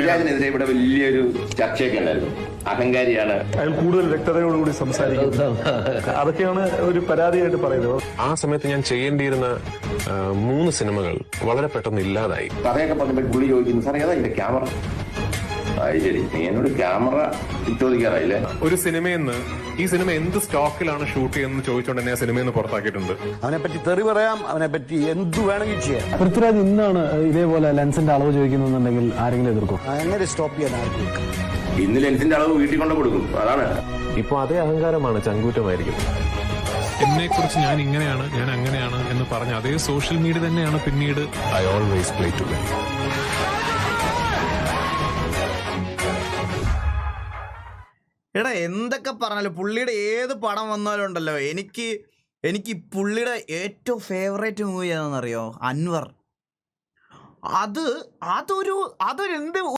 ഇതിനെതിരെ ഇവിടെ വലിയൊരു ചർച്ചയൊക്കെ ഉണ്ടായിരുന്നു. അഹങ്കാരിയാണ്, അയാൾ കൂടുതൽ വ്യക്തതയോടുകൂടി സംസാരിക്കും. അതൊക്കെയാണ് ഒരു പരാതിയായിട്ട് പറയുന്നത്. ആ സമയത്ത് ഞാൻ ചെയ്യേണ്ടിയിരുന്ന 3 സിനിമകൾ വളരെ പെട്ടെന്ന് ഇല്ലാതായി. കഥയൊക്കെ പറഞ്ഞപ്പോൾ പുള്ളി ചോദിക്കുന്നു, സാർ ഏതാ ഇതിന്റെ ക്യാമറ? ശരി, നീ എന്നോട് ക്യാമറ ചോദിക്കാറായില്ലേ? ഒരു സിനിമയെന്ന് ഈ സിനിമ എന്ത് സ്റ്റോക്കിലാണ് ഷൂട്ട് ചെയ്യുന്നത് ചോദിച്ചുകൊണ്ട് തന്നെ ആ സിനിമയിൽ നിന്ന് പുറത്താക്കിയിട്ടുണ്ട്. അവനെ പറ്റി തെറി പറയാം, അവനെ പറ്റി എന്തു വേണമെങ്കിൽ ചെയ്യാം. പൃഥ്വിരാജ് ഇന്നാണ് ഇതേപോലെ ലെൻസിന്റെ അളവ് ചോദിക്കുന്നുണ്ടെങ്കിൽ ആരെങ്കിലും എതിർക്കും? എങ്ങനെ സ്റ്റോപ്പ് ചെയ്യാൻ ആർക്കും? ഇന്ന് ലെൻസിന്റെ അളവ് വീട്ടിൽ കൊണ്ട് കൊടുക്കും. അതാണ് ഇപ്പൊ അതേ അഹങ്കാരമാണ് ചങ്കൂറ്റമായിരിക്കും. എന്നെ കുറിച്ച് ഞാൻ ഇങ്ങനെയാണ്, ഞാൻ അങ്ങനെയാണ് എന്ന് പറഞ്ഞ അതേ സോഷ്യൽ മീഡിയ തന്നെയാണ് പിന്നീട് I always play to win. എടാ എന്തൊക്കെ പറഞ്ഞാലും പുള്ളിയുടെ ഏത് പടം വന്നാലും ഉണ്ടല്ലോ, എനിക്ക് പുള്ളിയുടെ ഏറ്റവും ഫേവറേറ്റ് മൂവി ഏതാണെന്നറിയോ? അൻവർ. അതൊരു എന്ത്